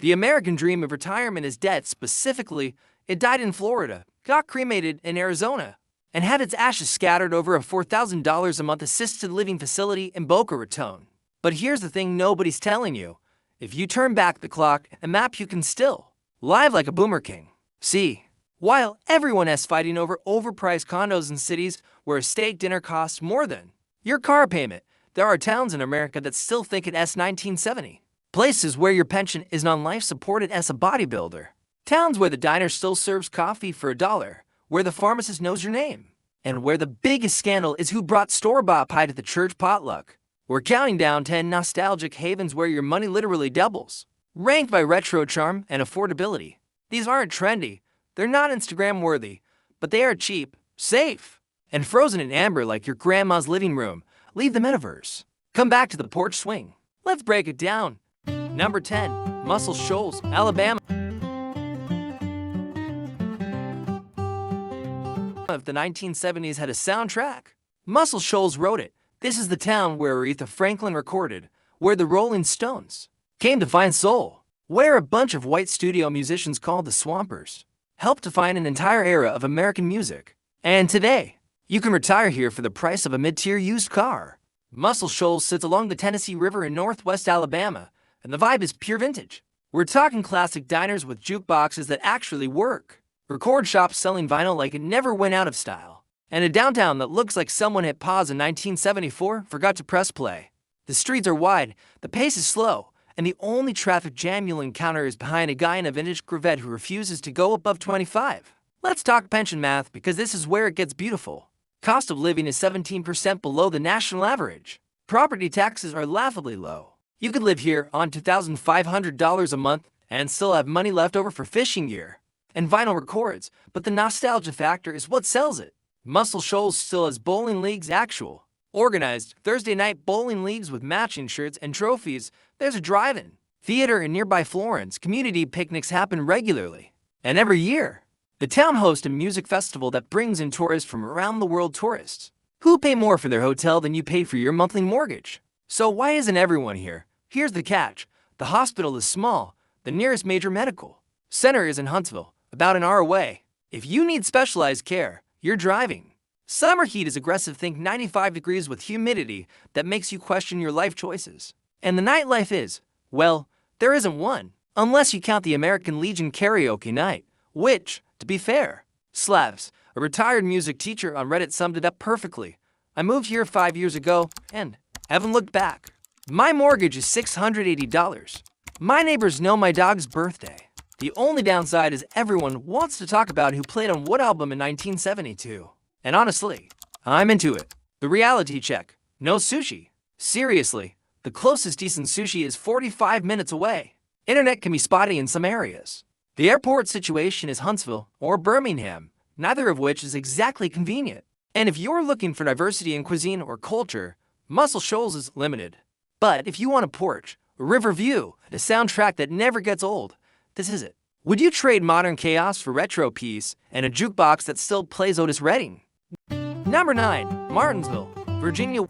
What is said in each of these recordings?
The American dream of retirement is dead. Specifically, it died in Florida, got cremated in Arizona, and had its ashes scattered over a $4,000 a month assisted living facility in Boca Raton. But here's the thing nobody's telling you. If you turn back the clock and map, you can still live like a boomer king. See, while everyone is fighting over overpriced condos in cities where a steak dinner costs more than your car payment, there are towns in America that still think it as 1970. Places where your pension is on life support it as a bodybuilder. Towns where the diner still serves coffee for $1, where the pharmacist knows your name, and where the biggest scandal is who brought store-bought pie to the church potluck. We're counting down 10 nostalgic havens where your money literally doubles, ranked by retro charm and affordability. These aren't trendy, they're not Instagram-worthy, but they are cheap, safe, and frozen in amber like your grandma's living room. Leave the metaverse. Come back to the porch swing. Let's break it down. Number 10. Muscle Shoals, Alabama. Of the 1970s had a soundtrack. Muscle Shoals wrote it. This is the town where Aretha Franklin recorded, where the Rolling Stones came to find soul, where a bunch of white studio musicians called the Swampers helped define an entire era of American music. And today, you can retire here for the price of a mid-tier used car. Muscle Shoals sits along the Tennessee River in northwest Alabama, and the vibe is pure vintage. We're talking classic diners with jukeboxes that actually work, record shops selling vinyl like it never went out of style, and a downtown that looks like someone hit pause in 1974, forgot to press play. The streets are wide, the pace is slow, and the only traffic jam you'll encounter is behind a guy in a vintage Corvette who refuses to go above 25. Let's talk pension math because this is where it gets beautiful. Cost of living is 17% below the national average. Property taxes are laughably low. You could live here on $2,500 a month and still have money left over for fishing gear and vinyl records, but the nostalgia factor is what sells it. Muscle Shoals still has bowling leagues, actual, organized Thursday night bowling leagues with matching shirts and trophies. There's a drive-in theater in nearby Florence. Community picnics happen regularly, and every year, the town hosts a music festival that brings in tourists from around the world. Tourists who pay more for their hotel than you pay for your monthly mortgage. So why isn't everyone here? Here's the catch. The hospital is small. The nearest major medical center is in Huntsville, about an hour away. If you need specialized care, you're driving. Summer heat is aggressive. Think 95 degrees with humidity that makes you question your life choices. And the nightlife is, well, there isn't one, unless you count the American Legion karaoke night, which, to be fair, slaps. A retired music teacher on Reddit summed it up perfectly. I moved here 5 years ago and haven't looked back. My mortgage is $680. My neighbors know my dog's birthday. The only downside is everyone wants to talk about who played on what album in 1972. And honestly, I'm into it. The reality check. No sushi. Seriously, the closest decent sushi is 45 minutes away. Internet can be spotty in some areas. The airport situation is Huntsville or Birmingham, neither of which is exactly convenient. And if you're looking for diversity in cuisine or culture, Muscle Shoals is limited. But if you want a porch, a river view, and a soundtrack that never gets old, this is it. Would you trade modern chaos for retro peace and a jukebox that still plays Otis Redding? Number 9. Martinsville, Virginia.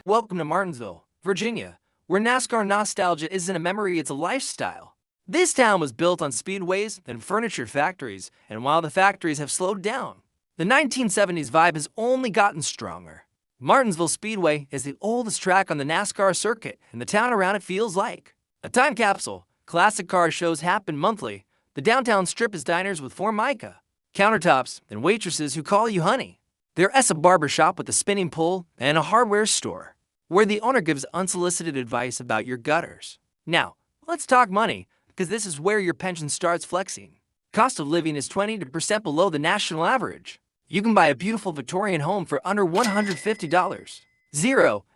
Welcome to Martinsville, Virginia, where NASCAR nostalgia isn't a memory, it's a lifestyle. This town was built on speedways and furniture factories, and while the factories have slowed down, the 1970s vibe has only gotten stronger. Martinsville Speedway is the oldest track on the NASCAR circuit, and the town around it feels like a time capsule. Classic car shows happen monthly. The downtown strip is diners with formica countertops and waitresses who call you honey. There's a barber shop with a spinning pole and a hardware store where the owner gives unsolicited advice about your gutters. Now, let's talk money, because this is where your pension starts flexing. Cost of living is 20% below the national average. You can buy a beautiful Victorian home for under $150.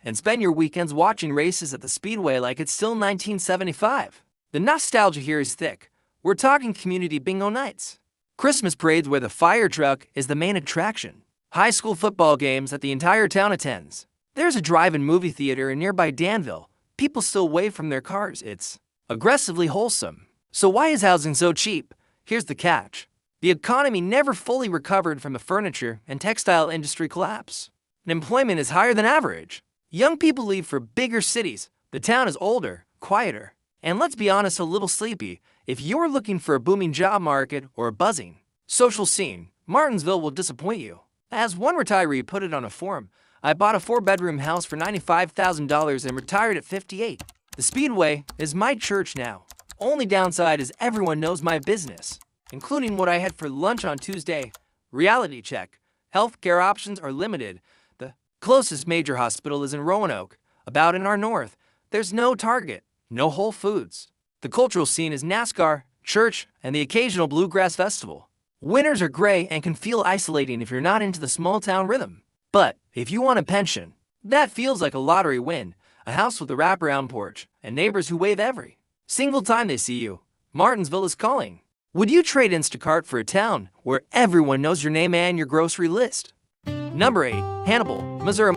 And spend your weekends watching races at the Speedway like it's still 1975. The nostalgia here is thick. We're talking community bingo nights, Christmas parades where the fire truck is the main attraction, high school football games that the entire town attends. There's a drive-in movie theater in nearby Danville. People still wave from their cars. It's aggressively wholesome. So why is housing so cheap? Here's the catch. The economy never fully recovered from the furniture and textile industry collapse. And employment is higher than average. Young people leave for bigger cities. The town is older, quieter, and let's be honest, a little sleepy. If you're looking for a booming job market or a buzzing social scene, Martinsville will disappoint you. As one retiree put it on a forum, I bought a 4-bedroom house for $95,000 and retired at 58. The Speedway is my church now. Only downside is everyone knows my business, including what I had for lunch on Tuesday. Reality check. Healthcare options are limited. The closest major hospital is in Roanoke, about in our north. There's no Target, no Whole Foods. The cultural scene is NASCAR, church, and the occasional bluegrass festival. Winters are gray and can feel isolating if you're not into the small-town rhythm. But if you want a pension, that feels like a lottery win. A house with a wraparound porch and neighbors who wave every single time they see you. Martinsville is calling. Would you trade Instacart for a town where everyone knows your name and your grocery list? Number 8. Hannibal, Missouri.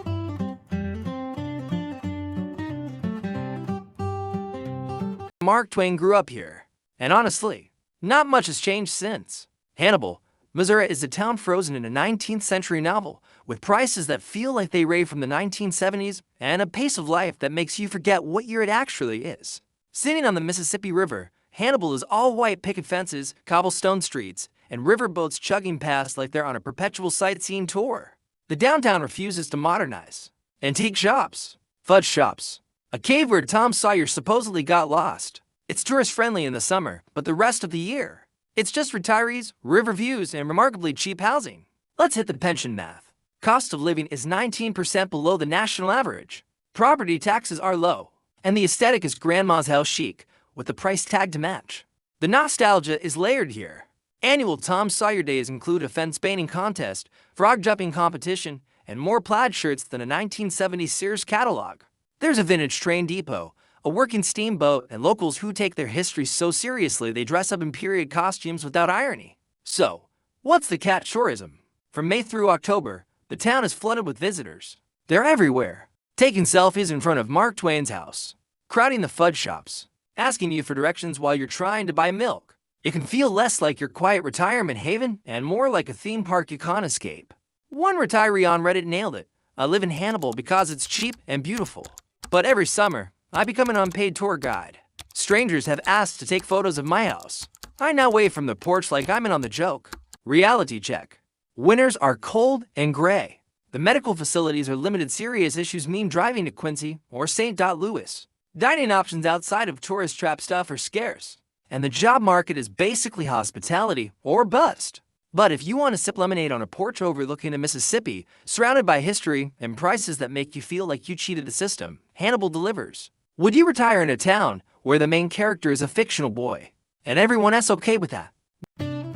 Mark Twain grew up here, and honestly, not much has changed since. Hannibal, Missouri is a town frozen in a 19th century novel, with prices that feel like they rave from the 1970s and a pace of life that makes you forget what year it actually is. Sitting on the Mississippi River, Hannibal is all white picket fences, cobblestone streets, and riverboats chugging past like they're on a perpetual sightseeing tour. The downtown refuses to modernize. Antique shops, fudge shops, a cave where Tom Sawyer supposedly got lost. It's tourist-friendly in the summer, but the rest of the year, it's just retirees, river views, and remarkably cheap housing. Let's hit the pension math. Cost of living is 19% below the national average. Property taxes are low, and the aesthetic is grandma's house chic, with the price tag to match. The nostalgia is layered here. Annual Tom Sawyer days include a fence painting contest, frog jumping competition, and more plaid shirts than a 1970s Sears catalog. There's a vintage train depot, a working steamboat, and locals who take their history so seriously they dress up in period costumes without irony. So, what's the catch tourism? From May through October, the town is flooded with visitors. They're everywhere, taking selfies in front of Mark Twain's house, crowding the fudge shops, asking you for directions while you're trying to buy milk. It can feel less like your quiet retirement haven and more like a theme park you can't escape. One retiree on Reddit nailed it. I live in Hannibal because it's cheap and beautiful. But every summer, I become an unpaid tour guide. Strangers have asked to take photos of my house. I now wave from the porch like I'm in on the joke. Reality check. Winters are cold and gray. The medical facilities are limited. Serious issues mean driving to Quincy or St. Louis. Dining options outside of tourist trap stuff are scarce. And the job market is basically hospitality or bust. But if you want to sip lemonade on a porch overlooking a Mississippi, surrounded by history and prices that make you feel like you cheated the system, Hannibal delivers. Would you retire in a town where the main character is a fictional boy, and everyone else okay with that?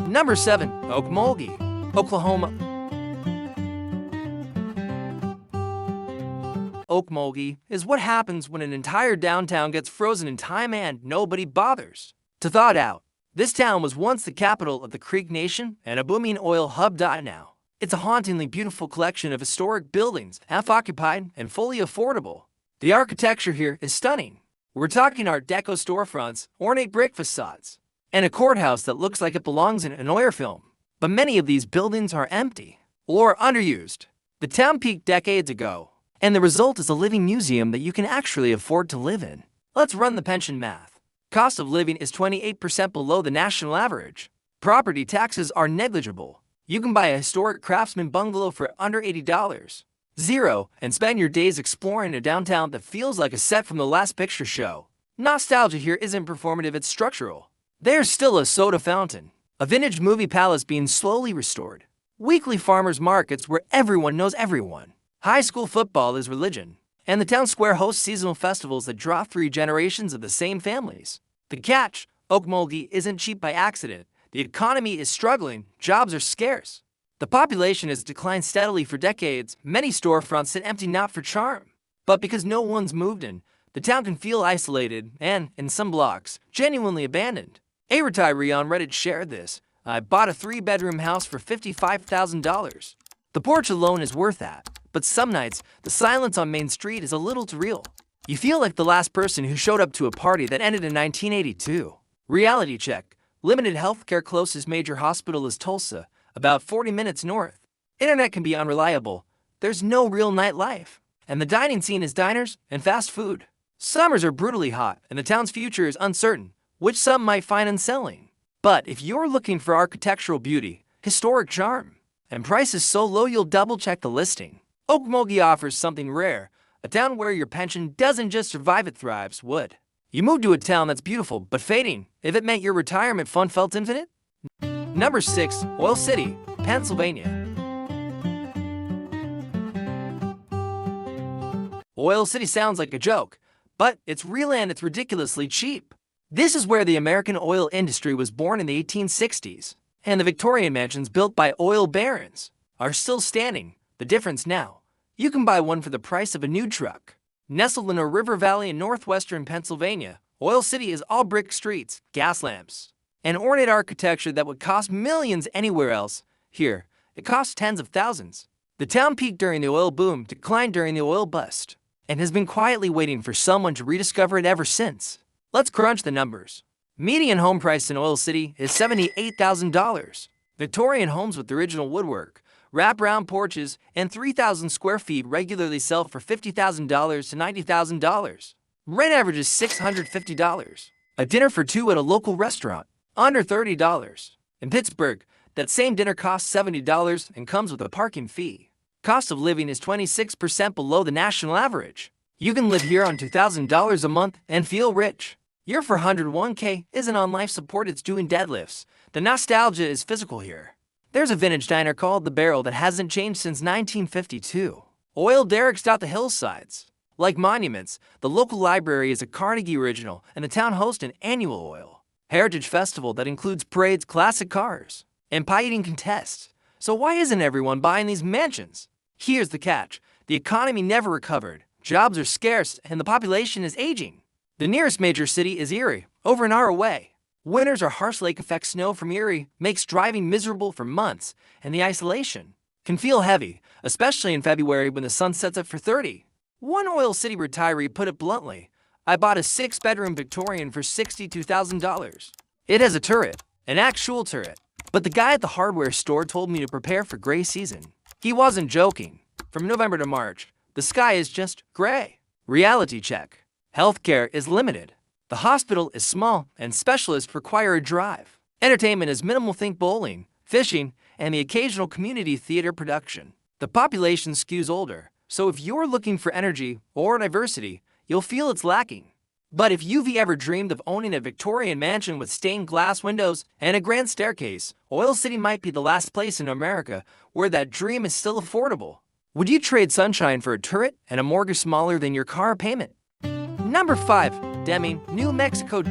Number 7. Okmulgee, Oklahoma. Okmulgee is what happens when an entire downtown gets frozen in time and nobody bothers to thaw it out. This town was once the capital of the Creek Nation and a booming oil hub. Now, it's a hauntingly beautiful collection of historic buildings, half-occupied and fully affordable. The architecture here is stunning. We're talking Art Deco storefronts, ornate brick facades, and a courthouse that looks like it belongs in an oil film. But many of these buildings are empty or underused. The town peaked decades ago, and the result is a living museum that you can actually afford to live in. Let's run the pension math. Cost of living is 28% below the national average. Property taxes are negligible. You can buy a historic craftsman bungalow for under $80. And spend your days exploring a downtown that feels like a set from the Last Picture Show. Nostalgia here isn't performative, it's structural. There's still a soda fountain, a vintage movie palace being slowly restored, weekly farmers markets where everyone knows everyone. High school football is religion, and the town square hosts seasonal festivals that draw 3 generations of the same families. The catch, Okmulgee isn't cheap by accident. The economy is struggling, jobs are scarce. The population has declined steadily for decades. Many storefronts sit empty not for charm, but because no one's moved in. The town can feel isolated and, in some blocks, genuinely abandoned. A retiree on Reddit shared this. I bought a 3-bedroom house for $55,000. The porch alone is worth that, but some nights, the silence on Main Street is a little too real. You feel like the last person who showed up to a party that ended in 1982. Reality check. Limited healthcare. Closest major hospital is Tulsa, about 40 minutes north. Internet can be unreliable. There's no real nightlife. and the dining scene is diners and fast food. Summers are brutally hot, and the town's future is uncertain, which some might find unsettling. But if you're looking for architectural beauty, historic charm, and prices so low you'll double-check the listing, Okmulgee offers something rare, a town where your pension doesn't just survive, it thrives would. You move to a town that's beautiful but fading if it meant your retirement fund felt infinite? Number 6. Oil City, Pennsylvania. Oil City sounds like a joke, but it's real and it's ridiculously cheap. This is where the American oil industry was born in the 1860s, and the Victorian mansions built by oil barons are still standing. The difference now, you can buy one for the price of a new truck. Nestled in a river valley in northwestern Pennsylvania, Oil City is all brick streets, gas lamps, and ornate architecture that would cost millions anywhere else. Here, it costs tens of thousands. The town peaked during the oil boom, declined during the oil bust, and has been quietly waiting for someone to rediscover it ever since. Let's crunch the numbers. Median home price in Oil City is $78,000. Victorian homes with original woodwork, wrap-around porches, and 3,000 square feet regularly sell for $50,000 to $90,000. Rent average is $650. A dinner for two at a local restaurant, under $30. In Pittsburgh, that same dinner costs $70 and comes with a parking fee. Cost of living is 26% below the national average. You can live here on $2,000 a month and feel rich. Your 401k isn't on life support, it's doing deadlifts. The nostalgia is physical here. There's a vintage diner called The Barrel that hasn't changed since 1952. Oil derricks dot the hillsides. Like monuments, the local library is a Carnegie original, and the town hosts an annual oil heritage festival that includes parades, classic cars, and pie eating contests. So why isn't everyone buying these mansions? Here's the catch. The economy never recovered, jobs are scarce, and the population is aging. The nearest major city is Erie, over an hour away. Winters are harsh. Lake effect snow from Erie makes driving miserable for months, and the isolation can feel heavy, especially in February when the sun sets up for 30. One Oil City retiree put it bluntly, "I bought a 6-bedroom Victorian for $62,000. It has a turret, an actual turret. But the guy at the hardware store told me to prepare for gray season." He wasn't joking. From November to March, the sky is just gray. Reality check. Healthcare is limited. The hospital is small, and specialists require a drive. Entertainment is minimal. Think bowling, fishing, and the occasional community theater production. The population skews older, so if you're looking for energy or diversity, you'll feel it's lacking. But if you've ever dreamed of owning a Victorian mansion with stained glass windows and a grand staircase, Oil City might be the last place in America where that dream is still affordable. Would you trade sunshine for a turret and a mortgage smaller than your car payment? Number 5. Deming, New Mexico.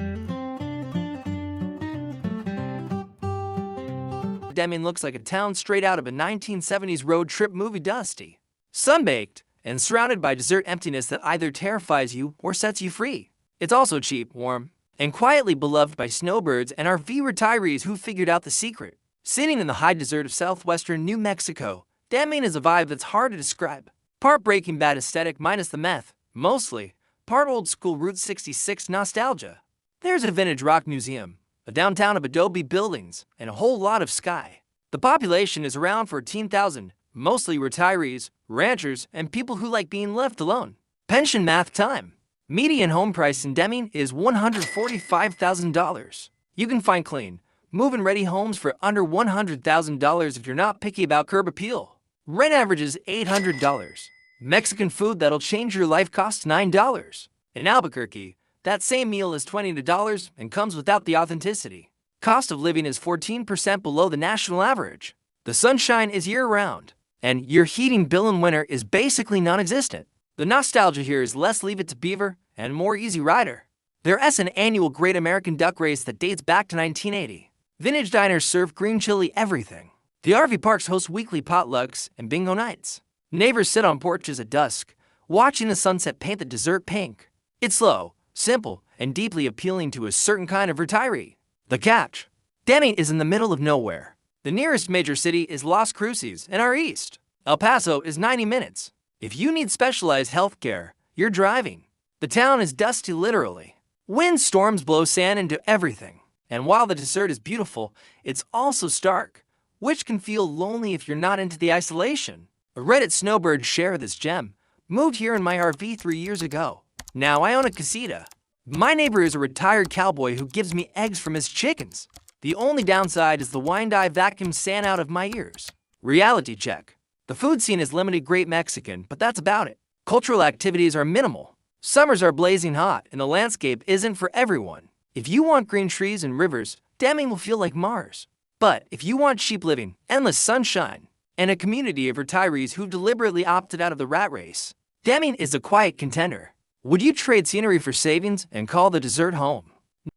Deming looks like a town straight out of a 1970s road trip movie. Dusty, sun-baked, and surrounded by desert emptiness that either terrifies you or sets you free. It's also cheap, warm, and quietly beloved by snowbirds and RV retirees who figured out the secret. Sitting in the high desert of southwestern New Mexico, Deming is a vibe that's hard to describe. Part Breaking Bad aesthetic minus the meth, mostly. Part old school Route 66 nostalgia. There's a vintage rock museum, a downtown of adobe buildings, and a whole lot of sky. The population is around 14,000, mostly retirees, ranchers, and people who like being left alone. Pension math time. Median home price in Deming is $145,000. You can find clean, move-in ready homes for under $100,000 if you're not picky about curb appeal. Rent average is $800. Mexican food that'll change your life costs $9. In Albuquerque, that same meal is $20 and comes without the authenticity. Cost of living is 14% below the national average. The sunshine is year-round, and your heating bill in winter is basically non-existent. The nostalgia here is less Leave It to Beaver and more Easy Rider. There's an annual Great American Duck Race that dates back to 1980. Vintage diners serve green chili everything. The RV parks host weekly potlucks and bingo nights. Neighbors sit on porches at dusk, watching the sunset paint the desert pink. It's slow, simple, and deeply appealing to a certain kind of retiree. The catch. Deming is in the middle of nowhere. The nearest major city is Las Cruces in our east. El Paso is 90 minutes. If you need specialized health care, you're driving. The town is dusty literally. Windstorms blow sand into everything. And while the desert is beautiful, it's also stark, which can feel lonely if you're not into the isolation. A Reddit snowbird share this gem, Moved here in my RV 3 years ago. Now I own a casita. My neighbor is a retired cowboy who gives me eggs from his chickens. The only downside is the wind I vacuum sand out of my ears. Reality check. The food scene is limited great Mexican, but that's about it. Cultural activities are minimal. Summers are blazing hot, and the landscape isn't for everyone. If you want green trees and rivers, Deming will feel like Mars. But if you want cheap living, endless sunshine, and a community of retirees who've deliberately opted out of the rat race, Deming is a quiet contender. Would you trade scenery for savings and call the desert home?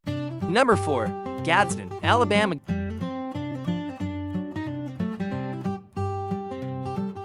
Number 4. Gadsden, Alabama.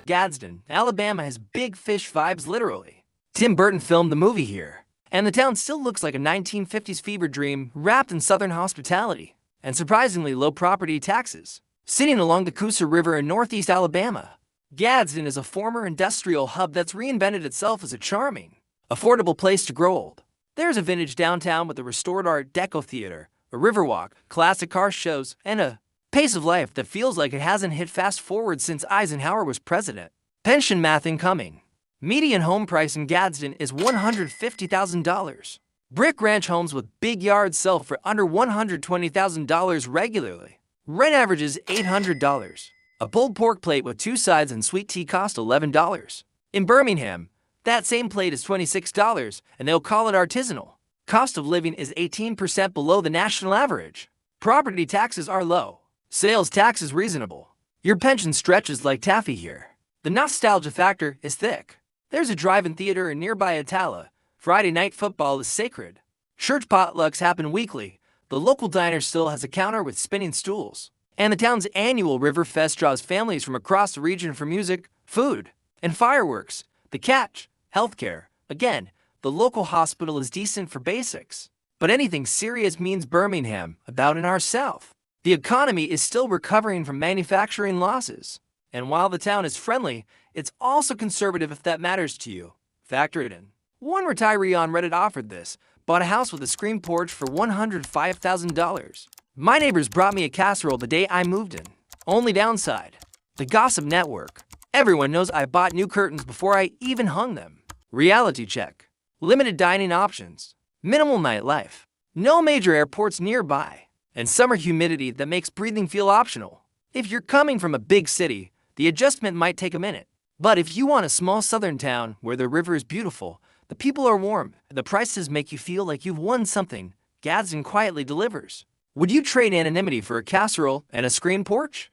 Gadsden, Alabama has big fish vibes literally. Tim Burton filmed the movie here, and the town still looks like a 1950s fever dream wrapped in southern hospitality and surprisingly low property taxes. Sitting along the Coosa River in northeast Alabama, Gadsden is a former industrial hub that's reinvented itself as a charming, affordable place to grow old. There's a vintage downtown with a restored Art Deco theater, a riverwalk, classic car shows, and a pace of life that feels like it hasn't hit fast forward since Eisenhower was president. Pension math incoming. Median home price in Gadsden is $150,000. Brick ranch homes with big yards sell for under $120,000 regularly. Rent averages $800. A pulled pork plate with 2 sides and sweet tea cost $11. In Birmingham, that same plate is $26, and they'll call it artisanal. Cost of living is 18% below the national average. Property taxes are low. Sales tax is reasonable. Your pension stretches like taffy here. The nostalgia factor is thick. There's a drive-in theater in nearby Atala. Friday night football is sacred. Church potlucks happen weekly. The local diner still has a counter with spinning stools. And the town's annual River Fest draws families from across the region for music, food, and fireworks. The catch: healthcare. Again, the local hospital is decent for basics. But anything serious means Birmingham, about in our south. The economy is still recovering from manufacturing losses. And while the town is friendly, it's also conservative if that matters to you. Factor it in. One retiree on Reddit offered this, bought a house with a screen porch for $105,000. My neighbors brought me a casserole the day I moved in. Only downside: the gossip network. Everyone knows I bought new curtains before I even hung them. Reality check. Limited dining options. Minimal nightlife. No major airports nearby. And summer humidity that makes breathing feel optional. If you're coming from a big city, the adjustment might take a minute. But if you want a small southern town where the river is beautiful, the people are warm, and the prices make you feel like you've won something, Gadsden quietly delivers. Would you trade anonymity for a casserole and a screen porch?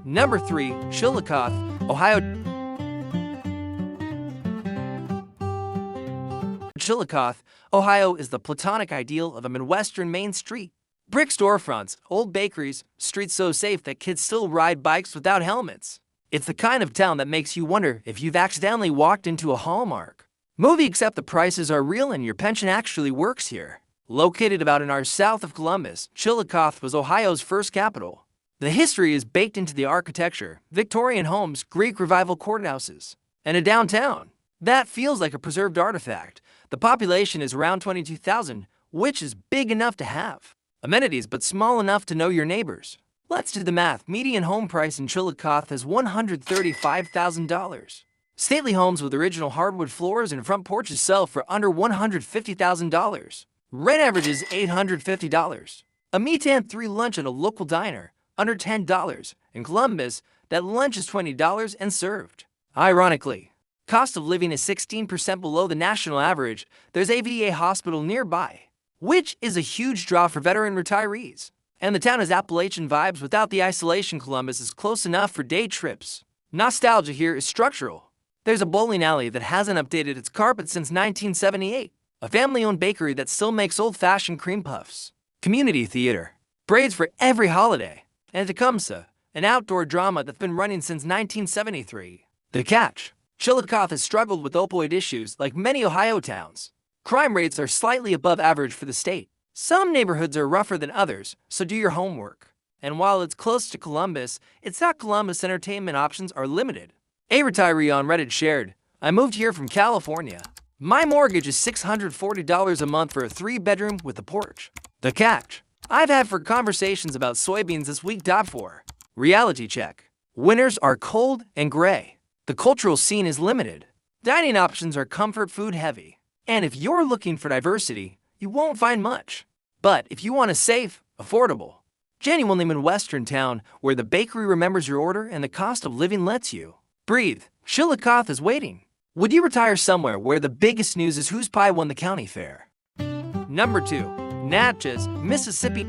Number 3. Chillicothe, Ohio. Chillicothe, Ohio is the platonic ideal of a Midwestern Main Street. Brick storefronts, old bakeries, streets so safe that kids still ride bikes without helmets. It's the kind of town that makes you wonder if you've accidentally walked into a Hallmark movie, except the prices are real and your pension actually works here. Located about an hour south of Columbus, Chillicothe was Ohio's first capital. The history is baked into the architecture: Victorian homes, Greek Revival courthouses, and a downtown that feels like a preserved artifact. The population is around 22,000, which is big enough to have amenities but small enough to know your neighbors. Let's do the math. Median home price in Chillicothe is $135,000. Stately homes with original hardwood floors and front porches sell for under $150,000. Rent average is $850. A meat and 3 lunch at a local diner, under $10. In Columbus, that lunch is $20 and served. Ironically, cost of living is 16% below the national average. There's a VA hospital nearby, which is a huge draw for veteran retirees. And the town has Appalachian vibes without the isolation. Columbus is close enough for day trips. Nostalgia here is structural. There's a bowling alley that hasn't updated its carpet since 1978. A family-owned bakery that still makes old-fashioned cream puffs. Community theater. Braids for every holiday. And Tecumseh, an outdoor drama that's been running since 1973. The catch: Chillicothe has struggled with opioid issues like many Ohio towns. Crime rates are slightly above average for the state. Some neighborhoods are rougher than others, so do your homework. And while it's close to Columbus, it's not Columbus. Entertainment options are limited. A retiree on Reddit shared, "I moved here from California. My mortgage is $640 a month for a 3-bedroom with a porch." The catch: I've had for conversations about soybeans this week. 4. Reality check. Winters are cold and gray. The cultural scene is limited. Dining options are comfort food heavy. And if you're looking for diversity, you won't find much. But if you want a safe, affordable, genuinely Midwestern town where the bakery remembers your order and the cost of living lets you breathe, Chillicothe is waiting. Would you retire somewhere where the biggest news is whose pie won the county fair? Number 2. Natchez, Mississippi.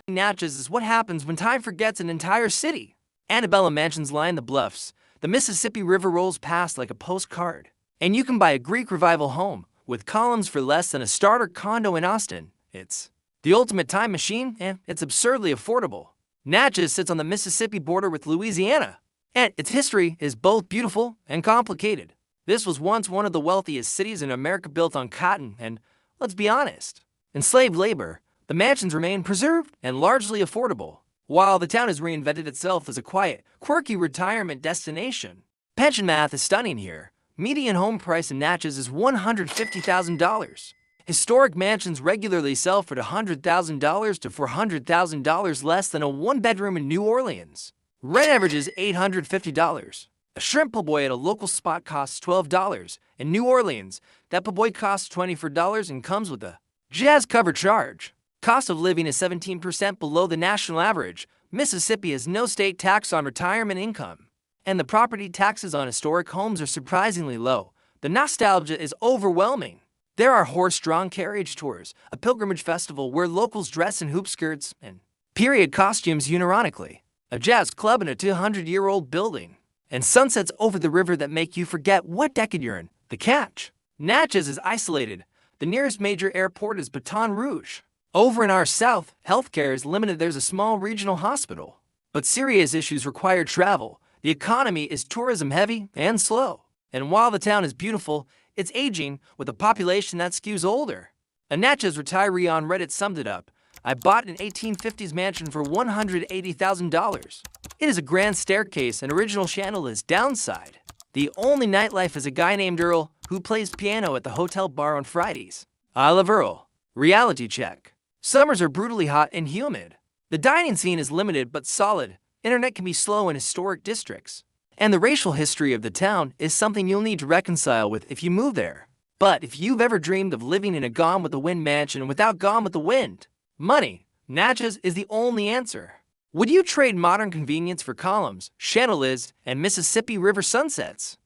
Natchez is what happens when time forgets an entire city. Antebellum mansions line the bluffs. The Mississippi River rolls past like a postcard. And you can buy a Greek Revival home with columns for less than a starter condo in Austin. It's the ultimate time machine, and it's absurdly affordable. Natchez sits on the Mississippi border with Louisiana, and its history is both beautiful and complicated. This was once one of the wealthiest cities in America, built on cotton and, let's be honest, enslaved labor. The mansions remain preserved and largely affordable, while the town has reinvented itself as a quiet, quirky retirement destination. Pension math is stunning here. Median home price in Natchez is $150,000. Historic mansions regularly sell for $100,000 to $400,000 less than a one-bedroom in New Orleans. Rent averages $850. A shrimp po' boy at a local spot costs $12. In New Orleans, that po' boy costs $24 and comes with a jazz cover charge. Cost of living is 17% below the national average. Mississippi has no state tax on retirement income, and the property taxes on historic homes are surprisingly low. The nostalgia is overwhelming. There are horse-drawn carriage tours, a pilgrimage festival where locals dress in hoop skirts and period costumes unironically, a jazz club in a 200-year-old building, and sunsets over the river that make you forget what decade you're in. The catch: Natchez is isolated. The nearest major airport is Baton Rouge. Over in our south, healthcare is limited. There's a small regional hospital, but serious issues require travel. The economy is tourism-heavy and slow. And while the town is beautiful, it's aging with a population that skews older. A Natchez retiree on Reddit summed it up: "I bought an 1850s mansion for $180,000. It is a grand staircase and original chandeliers. Downside: the only nightlife is a guy named Earl who plays piano at the hotel bar on Fridays. I love Earl." Reality check: summers are brutally hot and humid. The dining scene is limited but solid. Internet can be slow in historic districts. And the racial history of the town is something you'll need to reconcile with if you move there. But if you've ever dreamed of living in a Gone with the Wind mansion without Gone with the Wind money, Natchez is the only answer. Would you trade modern convenience for columns, chandeliers, and Mississippi River sunsets?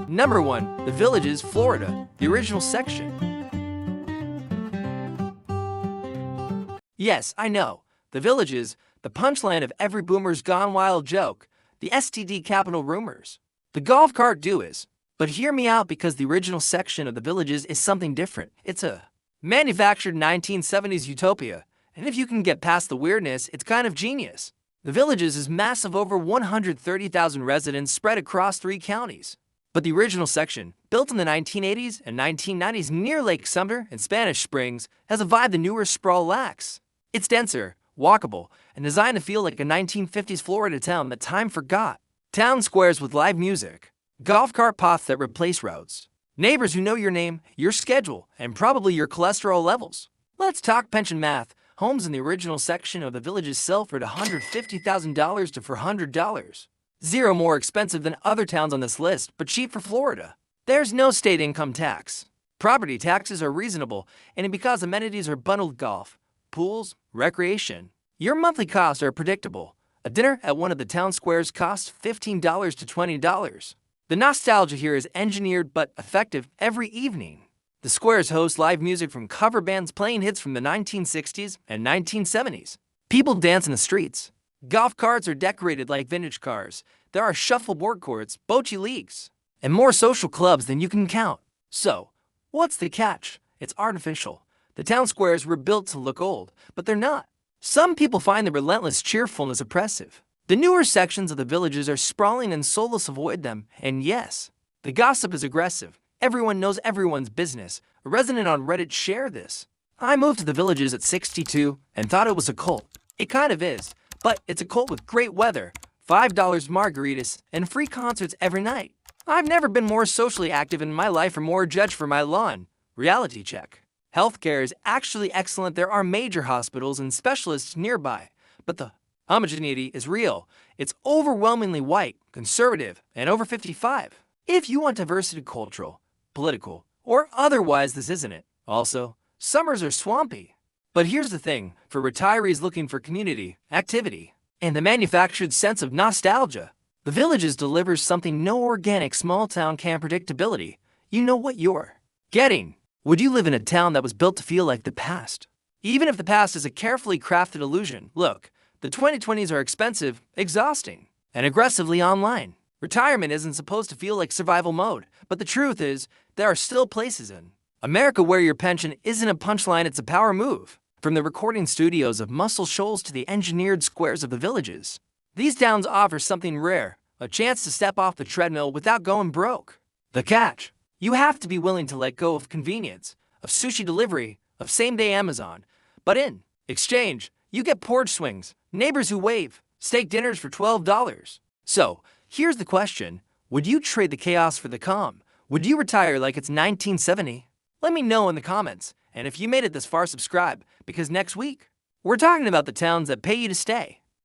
Number 1. The Villages, Florida, the original section. Yes, I know. The Villages, the punchline of every boomer's gone wild joke. The STD capital rumors. The golf cart do is. But hear me out, because the original section of the Villages is something different. It's a manufactured 1970s utopia. And if you can get past the weirdness, it's kind of genius. The Villages is massive, over 130,000 residents spread across 3 counties. But the original section, built in the 1980s and 1990s near Lake Sumter and Spanish Springs, has a vibe the newer sprawl lacks. It's denser, walkable, and designed to feel like a 1950s Florida town that time forgot. Town squares with live music, golf cart paths that replace roads, neighbors who know your name, your schedule, and probably your cholesterol levels. Let's talk pension math. Homes in the original section of the Villages sell for $150,000 to $400. Zero more expensive than other towns on this list, but cheap for Florida. There's no state income tax. Property taxes are reasonable, and because amenities are bundled: golf, pools, recreation, your monthly costs are predictable. A dinner at one of the town squares costs $15 to $20. The nostalgia here is engineered but effective every evening. The squares host live music from cover bands playing hits from the 1960s and 1970s. People dance in the streets. Golf carts are decorated like vintage cars. There are shuffleboard courts, bocce leagues, and more social clubs than you can count. So, what's the catch? It's artificial. The town squares were built to look old, but they're not. Some people find the relentless cheerfulness oppressive. The newer sections of the Villages are sprawling and soulless. Avoid them. And yes, the gossip is aggressive. Everyone knows everyone's business. A resident on Reddit shared this: "I moved to the Villages at 62 and thought it was a cult. It kind of is, but it's a cult with great weather, $5 margaritas, and free concerts every night. I've never been more socially active in my life or more judged for my lawn." Reality check: healthcare is actually excellent. There are major hospitals and specialists nearby, but the Homogeneity is real. It's overwhelmingly white, conservative, and over 55. If you want diversity cultural, political, or otherwise, this isn't it. Also, summers are swampy. But here's the thing, for retirees looking for community, activity, and the manufactured sense of nostalgia, the Villages delivers something no organic small town can predictability. You know what you're getting. Would you live in a town that was built to feel like the past? Even if the past is a carefully crafted illusion, look, the 2020s are expensive, exhausting, and aggressively online. Retirement isn't supposed to feel like survival mode, but the truth is, there are still places in America where your pension isn't a punchline, it's a power move. From the recording studios of Muscle Shoals to the engineered squares of the Villages, these towns offer something rare, a chance to step off the treadmill without going broke. The catch: you have to be willing to let go of convenience, of sushi delivery, of same-day Amazon. But in exchange, you get porch swings, neighbors who wave, steak dinners for $12. So, here's the question. Would you trade the chaos for the calm? Would you retire like it's 1970? Let me know in the comments. And if you made it this far, subscribe, because next week, we're talking about the towns that pay you to stay.